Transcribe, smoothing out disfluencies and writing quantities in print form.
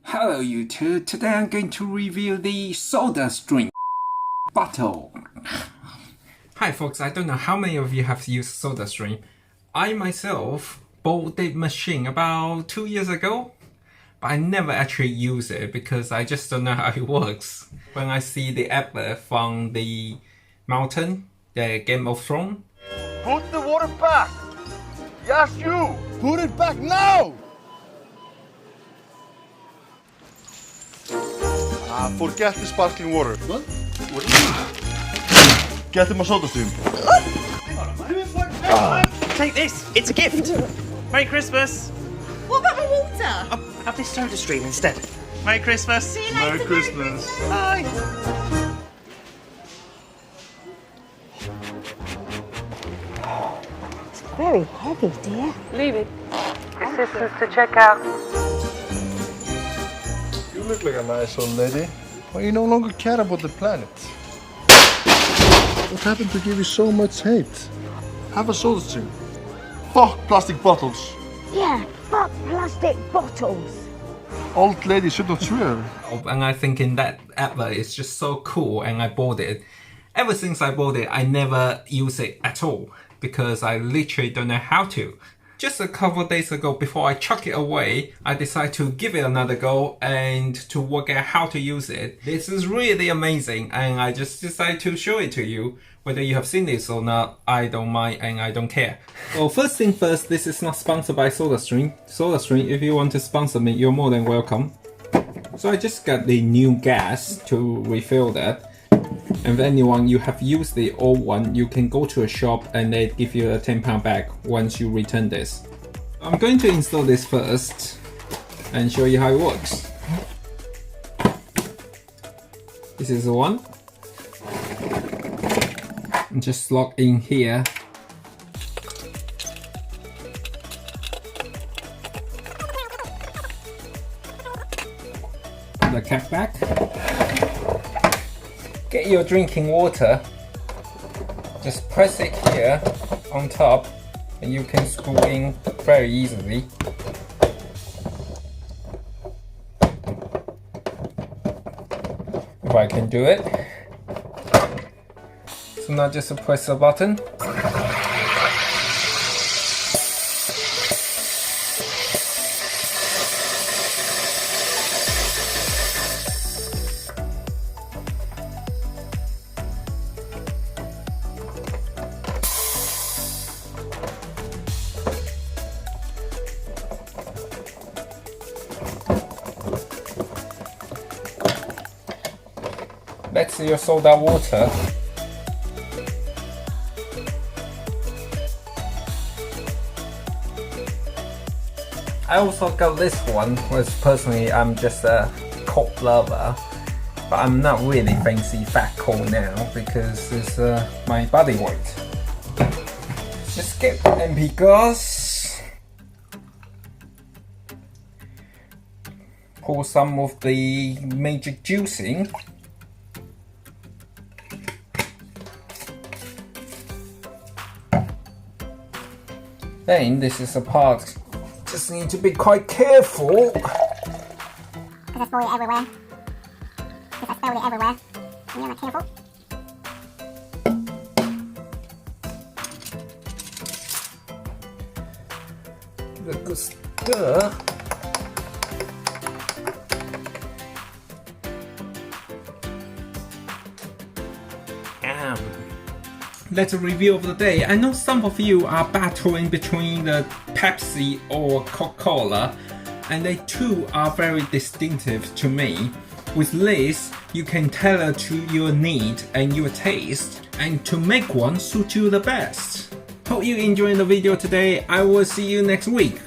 Hello YouTube, today I'm going to review the soda stream bottle. Hi folks, I don't know how many of you have used SodaStream. I myself bought the machine about 2 years ago, but I never actually use it because I just don't know how it works. When I see the advert from the mountain, the Game of Thrones. Put the water back! Yes, you! Put it back now! Forget the sparkling water. What? Get him a soda stream. Take this, it's a gift. Merry Christmas. What about my water? I'll have this soda stream instead. Merry Christmas. See you later. Merry Christmas. Bye. It's very heavy, dear. Leave it. Assistance to check out. You look like a nice old lady, but you no longer care about the planet. What happened to give you so much hate? Have a soda stream. Fuck plastic bottles. Yeah, fuck plastic bottles. Old lady should not swear. And I thinking that advert is just so cool and I bought it. Ever since I bought it, I never use it at all because I literally don't know how to. Just a couple of days ago, before I chuck it away, I decided to give it another go and to work out how to use it. This is really amazing and I just decided to show it to you. Whether you have seen this or not, I don't mind and I don't care. Well, first thing first, this is not sponsored by SodaStream. SodaStream, if you want to sponsor me, you're more than welcome. So I just got the new gas to refill that. And if anyone you have used the old one, you can go to a shop and they give you a £10 back once you return this. I'm going to install this first and show you how it works. This is the one. And just slot in here. Put the cap back. Get your drinking water, just press it here on top and you can screw in very easily. If I can do it. So now just press the button. That's your soda water. I also got this one, which personally I'm just a Coke lover, but I'm not really fancy fat Coke now because it's my body weight. Just get MP gas, pour some of the magic juicing. Then this is a part, just need to be quite careful. Because I spoil it everywhere. Because I spilled it everywhere. And you're not careful. Give it a good stir. That's a review of the day. I know some of you are battling between the Pepsi or Coca-Cola, and they too are very distinctive to me. With this, you can tailor to your need and your taste, and to make one suit you the best. Hope you enjoyed the video today. I will see you next week.